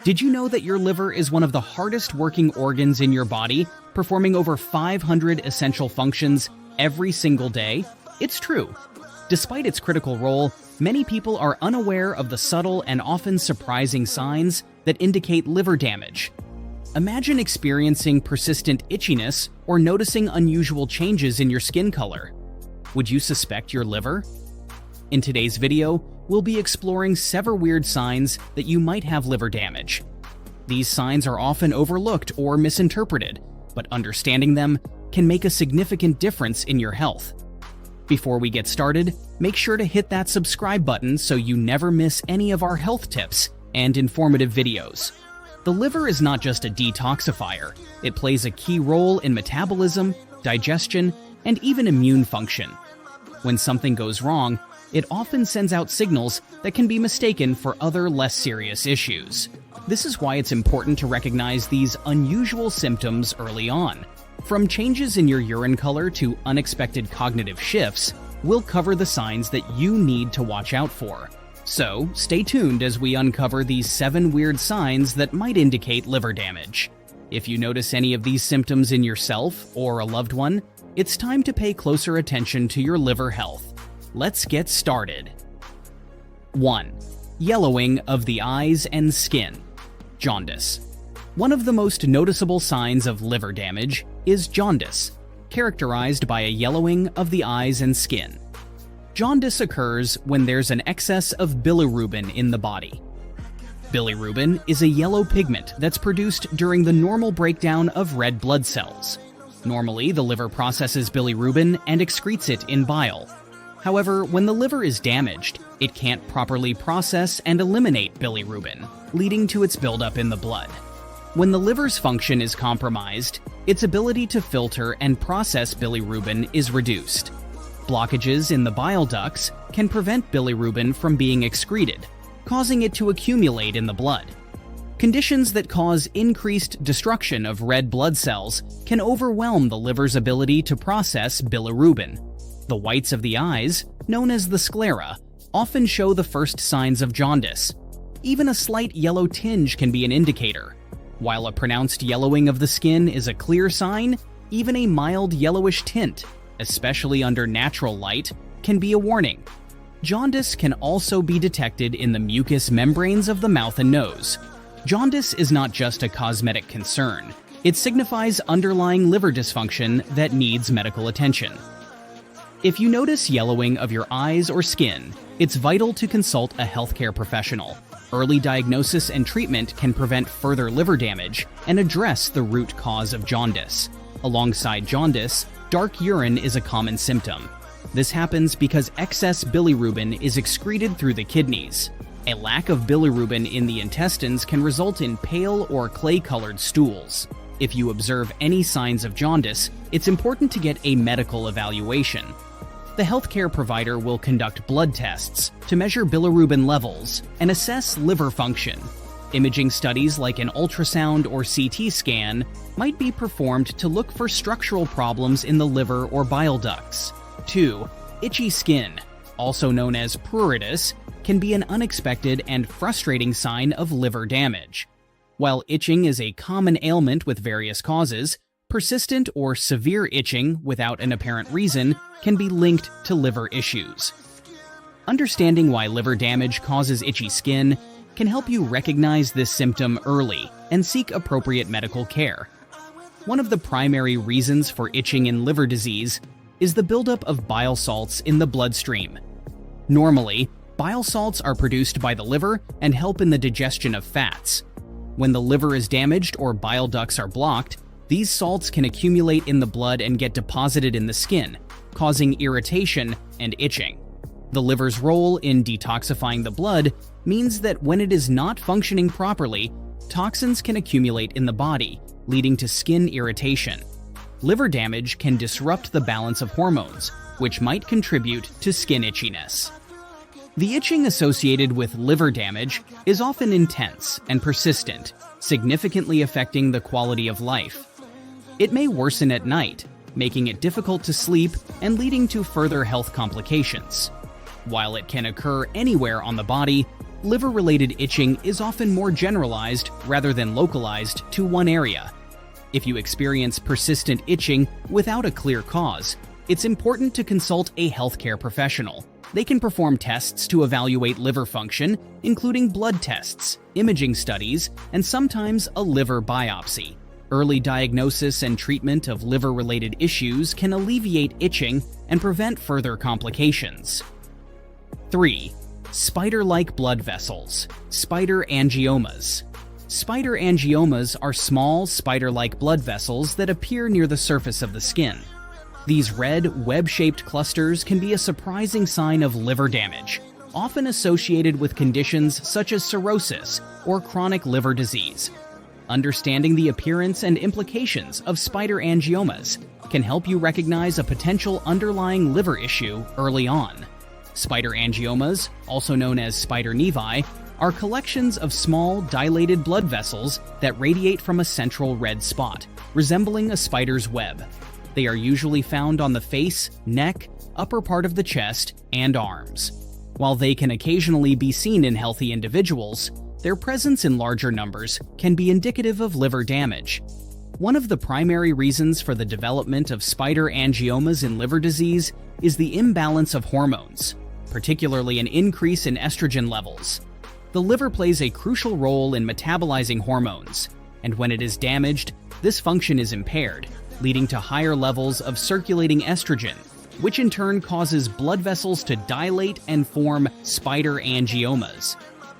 Did you know that your liver is one of the hardest working organs in your body, performing over 500 essential functions every single day? It's true. Despite its critical role, many people are unaware of the subtle and often surprising signs that indicate liver damage. Imagine experiencing persistent itchiness or noticing unusual changes in your skin color. Would you suspect your liver? In today's video, we'll be exploring several weird signs that you might have liver damage. These signs are often overlooked or misinterpreted, but understanding them can make a significant difference in your health. Before we get started, make sure to hit that subscribe button so you never miss any of our health tips and informative videos. The liver is not just a detoxifier, it plays a key role in metabolism, digestion, and even immune function. When something goes wrong, it often sends out signals that can be mistaken for other less serious issues. This is why it's important to recognize these unusual symptoms early on. From changes in your urine color to unexpected cognitive shifts, we'll cover the signs that you need to watch out for. So, stay tuned as we uncover these 7 weird signs that might indicate liver damage. If you notice any of these symptoms in yourself or a loved one, it's time to pay closer attention to your liver health. Let's get started. 1. Yellowing of the eyes and skin. Jaundice. One of the most noticeable signs of liver damage is jaundice, characterized by a yellowing of the eyes and skin. Jaundice occurs when there's an excess of bilirubin in the body. Bilirubin is a yellow pigment that's produced during the normal breakdown of red blood cells. Normally, the liver processes bilirubin and excretes it in bile. However, when the liver is damaged, it can't properly process and eliminate bilirubin, leading to its buildup in the blood. When the liver's function is compromised, its ability to filter and process bilirubin is reduced. Blockages in the bile ducts can prevent bilirubin from being excreted, causing it to accumulate in the blood. Conditions that cause increased destruction of red blood cells can overwhelm the liver's ability to process bilirubin. The whites of the eyes, known as the sclera, often show the first signs of jaundice. Even a slight yellow tinge can be an indicator. While a pronounced yellowing of the skin is a clear sign, even a mild yellowish tint, especially under natural light, can be a warning. Jaundice can also be detected in the mucous membranes of the mouth and nose. Jaundice is not just a cosmetic concern. It signifies underlying liver dysfunction that needs medical attention. If you notice yellowing of your eyes or skin, it's vital to consult a healthcare professional. Early diagnosis and treatment can prevent further liver damage and address the root cause of jaundice. Alongside jaundice, dark urine is a common symptom. This happens because excess bilirubin is excreted through the kidneys. A lack of bilirubin in the intestines can result in pale or clay-colored stools. If you observe any signs of jaundice, it's important to get a medical evaluation. The healthcare provider will conduct blood tests to measure bilirubin levels and assess liver function. Imaging studies like an ultrasound or CT scan might be performed to look for structural problems in the liver or bile ducts. 2. Itchy skin, also known as pruritus, can be an unexpected and frustrating sign of liver damage. While itching is a common ailment with various causes, persistent or severe itching without an apparent reason can be linked to liver issues. Understanding why liver damage causes itchy skin can help you recognize this symptom early and seek appropriate medical care. One of the primary reasons for itching in liver disease is the buildup of bile salts in the bloodstream. Normally, bile salts are produced by the liver and help in the digestion of fats. When the liver is damaged or bile ducts are blocked, these salts can accumulate in the blood and get deposited in the skin, causing irritation and itching. The liver's role in detoxifying the blood means that when it is not functioning properly, toxins can accumulate in the body, leading to skin irritation. Liver damage can disrupt the balance of hormones, which might contribute to skin itchiness. The itching associated with liver damage is often intense and persistent, significantly affecting the quality of life. It may worsen at night, making it difficult to sleep and leading to further health complications. While it can occur anywhere on the body, Liver-related itching is often more generalized rather than localized to one area. If you experience persistent itching without a clear cause, it's important to consult a healthcare professional. They can perform tests to evaluate liver function, including blood tests, imaging studies, and sometimes a liver biopsy. Early diagnosis and treatment of liver-related issues can alleviate itching and prevent further complications. 3. Spider-like blood vessels, spider angiomas. Spider angiomas are small, spider-like blood vessels that appear near the surface of the skin. These red, web-shaped clusters can be a surprising sign of liver damage, often associated with conditions such as cirrhosis or chronic liver disease. Understanding the appearance and implications of spider angiomas can help you recognize a potential underlying liver issue early on. Spider angiomas, also known as spider nevi, are collections of small, dilated blood vessels that radiate from a central red spot, resembling a spider's web. They are usually found on the face, neck, upper part of the chest, and arms. While they can occasionally be seen in healthy individuals, their presence in larger numbers can be indicative of liver damage. One of the primary reasons for the development of spider angiomas in liver disease is the imbalance of hormones, particularly an increase in estrogen levels. The liver plays a crucial role in metabolizing hormones, and when it is damaged, this function is impaired, leading to higher levels of circulating estrogen, which in turn causes blood vessels to dilate and form spider angiomas.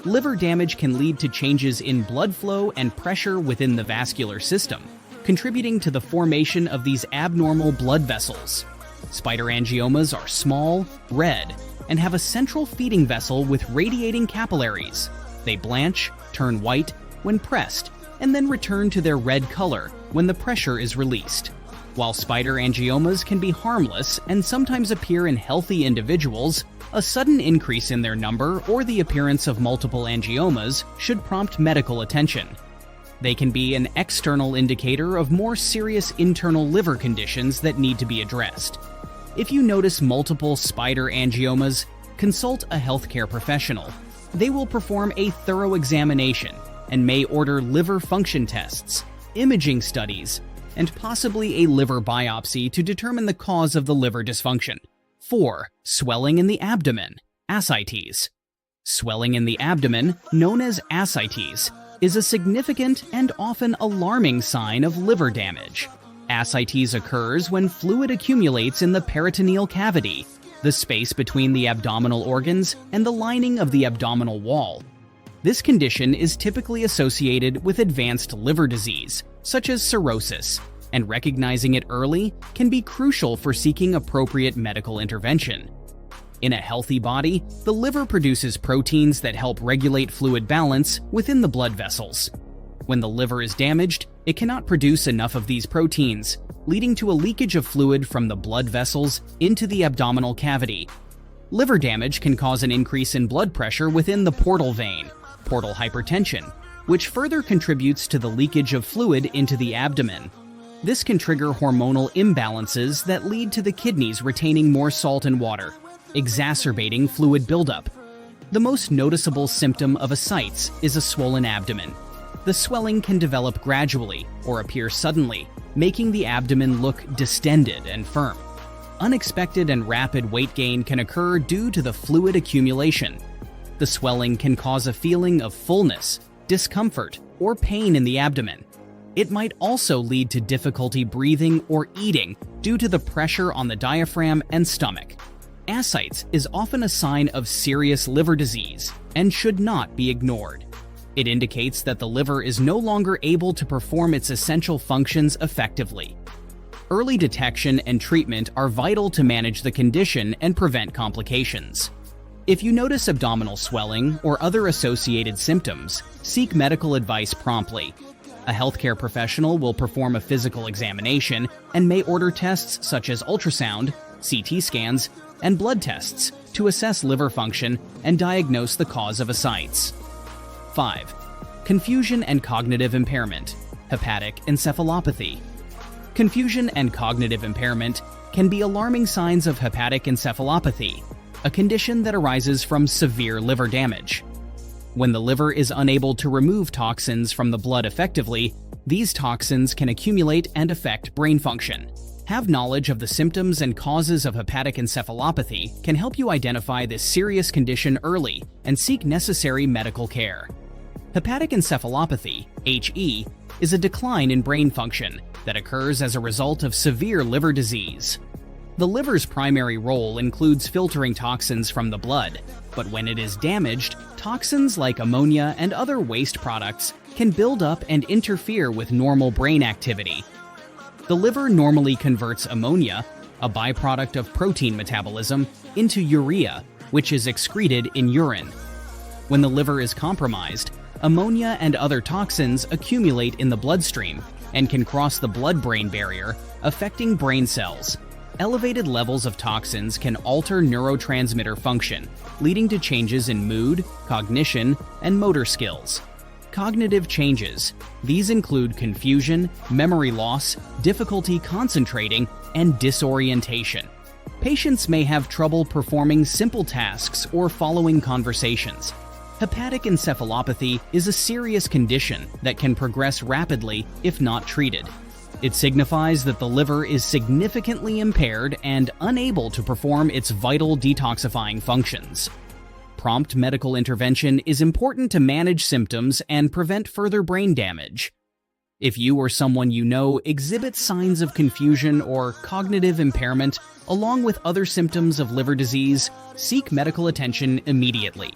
Liver damage can lead to changes in blood flow and pressure within the vascular system, contributing to the formation of these abnormal blood vessels. Spider angiomas are small, red, and have a central feeding vessel with radiating capillaries. They blanch, turn white when pressed, and then return to their red color when the pressure is released. While spider angiomas can be harmless and sometimes appear in healthy individuals, a sudden increase in their number or the appearance of multiple angiomas should prompt medical attention. They can be an external indicator of more serious internal liver conditions that need to be addressed. If you notice multiple spider angiomas, consult a healthcare professional. They will perform a thorough examination and may order liver function tests, imaging studies, and possibly a liver biopsy to determine the cause of the liver dysfunction. 4. Swelling in the abdomen, ascites. Swelling in the abdomen, known as ascites, is a significant and often alarming sign of liver damage. Ascites occurs when fluid accumulates in the peritoneal cavity, the space between the abdominal organs and the lining of the abdominal wall. This condition is typically associated with advanced liver disease, such as cirrhosis, and recognizing it early can be crucial for seeking appropriate medical intervention. In a healthy body, the liver produces proteins that help regulate fluid balance within the blood vessels. When the liver is damaged, it cannot produce enough of these proteins, leading to a leakage of fluid from the blood vessels into the abdominal cavity. Liver damage can cause an increase in blood pressure within the portal vein, portal hypertension, which further contributes to the leakage of fluid into the abdomen. This can trigger hormonal imbalances that lead to the kidneys retaining more salt and water, exacerbating fluid buildup. The most noticeable symptom of ascites is a swollen abdomen. The swelling can develop gradually or appear suddenly, making the abdomen look distended and firm. Unexpected and rapid weight gain can occur due to the fluid accumulation. The swelling can cause a feeling of fullness, discomfort, or pain in the abdomen. It might also lead to difficulty breathing or eating due to the pressure on the diaphragm and stomach. Ascites is often a sign of serious liver disease and should not be ignored. It indicates that the liver is no longer able to perform its essential functions effectively. Early detection and treatment are vital to manage the condition and prevent complications. If you notice abdominal swelling or other associated symptoms, seek medical advice promptly. A healthcare professional will perform a physical examination and may order tests such as ultrasound, CT scans, and blood tests to assess liver function and diagnose the cause of ascites. 5. Confusion and cognitive impairment, hepatic encephalopathy. Confusion and cognitive impairment can be alarming signs of hepatic encephalopathy, a condition that arises from severe liver damage. When the liver is unable to remove toxins from the blood effectively, these toxins can accumulate and affect brain function. Have knowledge of the symptoms and causes of hepatic encephalopathy can help you identify this serious condition early and seek necessary medical care. Hepatic encephalopathy, HE, is a decline in brain function that occurs as a result of severe liver disease. The liver's primary role includes filtering toxins from the blood, but when it is damaged, toxins like ammonia and other waste products can build up and interfere with normal brain activity. The liver normally converts ammonia, a byproduct of protein metabolism, into urea, which is excreted in urine. When the liver is compromised, ammonia and other toxins accumulate in the bloodstream and can cross the blood-brain barrier, affecting brain cells. Elevated levels of toxins can alter neurotransmitter function, leading to changes in mood, cognition, and motor skills. Cognitive changes. These include confusion, memory loss, difficulty concentrating, and disorientation. Patients may have trouble performing simple tasks or following conversations. Hepatic encephalopathy is a serious condition that can progress rapidly if not treated. It signifies that the liver is significantly impaired and unable to perform its vital detoxifying functions. Prompt medical intervention is important to manage symptoms and prevent further brain damage. If you or someone you know exhibits signs of confusion or cognitive impairment, along with other symptoms of liver disease, seek medical attention immediately.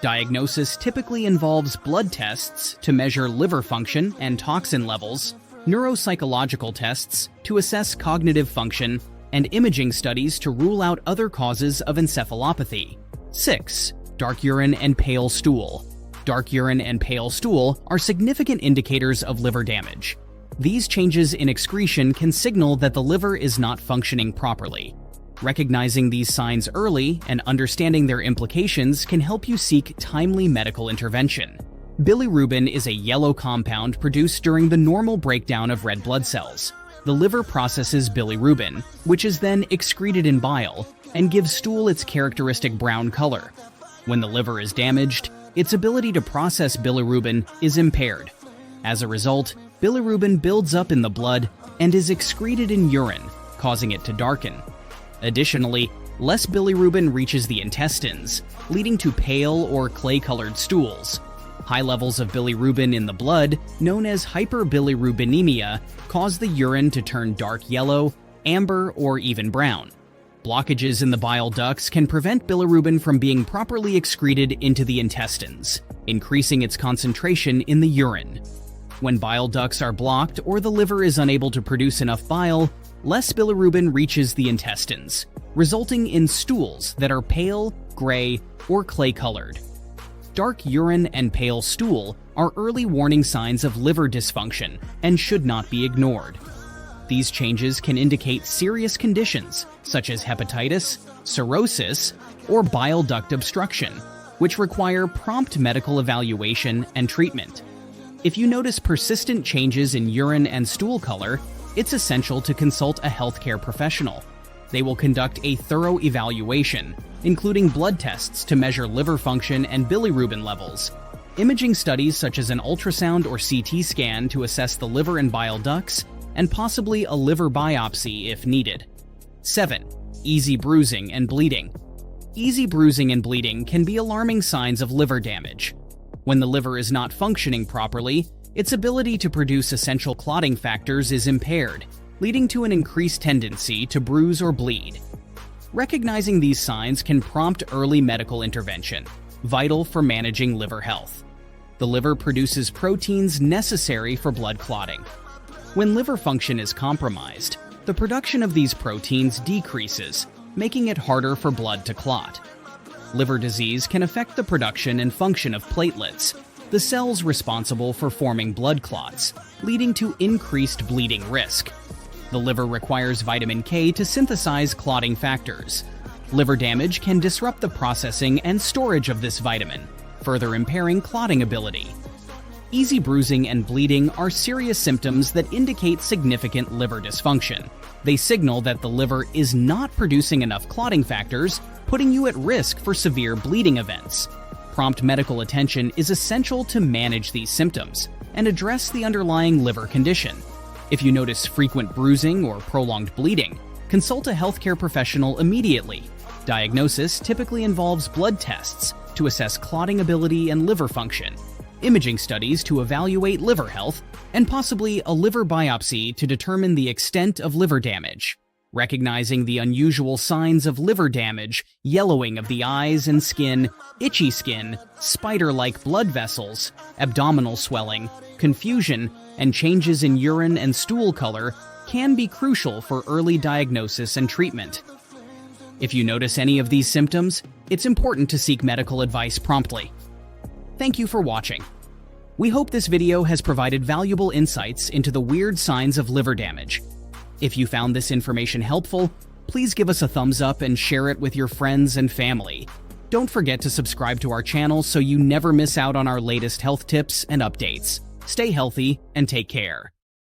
Diagnosis typically involves blood tests to measure liver function and toxin levels, neuropsychological tests to assess cognitive function, and imaging studies to rule out other causes of encephalopathy. 6. Dark urine and pale stool. Dark urine and pale stool are significant indicators of liver damage. These changes in excretion can signal that the liver is not functioning properly. Recognizing these signs early and understanding their implications can help you seek timely medical intervention. Bilirubin is a yellow compound produced during the normal breakdown of red blood cells. The liver processes bilirubin, which is then excreted in bile, and gives stool its characteristic brown color. When the liver is damaged, its ability to process bilirubin is impaired. As a result, bilirubin builds up in the blood and is excreted in urine, causing it to darken. Additionally, less bilirubin reaches the intestines, leading to pale or clay-colored stools. High levels of bilirubin in the blood, known as hyperbilirubinemia, cause the urine to turn dark yellow, amber, or even brown. Blockages in the bile ducts can prevent bilirubin from being properly excreted into the intestines, increasing its concentration in the urine. When bile ducts are blocked or the liver is unable to produce enough bile, less bilirubin reaches the intestines, resulting in stools that are pale, gray, or clay-colored. Dark urine and pale stool are early warning signs of liver dysfunction and should not be ignored. These changes can indicate serious conditions such as hepatitis, cirrhosis, or bile duct obstruction, which require prompt medical evaluation and treatment. If you notice persistent changes in urine and stool color, it's essential to consult a healthcare professional. They will conduct a thorough evaluation, including blood tests to measure liver function and bilirubin levels, imaging studies such as an ultrasound or CT scan to assess the liver and bile ducts, and possibly a liver biopsy if needed. 7. Easy bruising and bleeding. Easy bruising and bleeding can be alarming signs of liver damage. When the liver is not functioning properly, its ability to produce essential clotting factors is impaired, leading to an increased tendency to bruise or bleed. Recognizing these signs can prompt early medical intervention, vital for managing liver health. The liver produces proteins necessary for blood clotting. When liver function is compromised, the production of these proteins decreases, making it harder for blood to clot. Liver disease can affect the production and function of platelets, the cells responsible for forming blood clots, leading to increased bleeding risk. The liver requires vitamin K to synthesize clotting factors. Liver damage can disrupt the processing and storage of this vitamin, further impairing clotting ability. Easy bruising and bleeding are serious symptoms that indicate significant liver dysfunction. They signal that the liver is not producing enough clotting factors, putting you at risk for severe bleeding events. prompt medical attention is essential to manage these symptoms and address the underlying liver condition. If you notice frequent bruising or prolonged bleeding, consult a healthcare professional immediately. Diagnosis typically involves blood tests to assess clotting ability and liver function, imaging studies to evaluate liver health, and possibly a liver biopsy to determine the extent of liver damage. Recognizing the unusual signs of liver damage, yellowing of the eyes and skin, itchy skin, spider-like blood vessels, abdominal swelling, confusion, and changes in urine and stool color can be crucial for early diagnosis and treatment. If you notice any of these symptoms, it's important to seek medical advice promptly. Thank you for watching. We hope this video has provided valuable insights into the weird signs of liver damage. If you found this information helpful, please give us a thumbs up and share it with your friends and family. Don't forget to subscribe to our channel so you never miss out on our latest health tips and updates. Stay healthy and take care.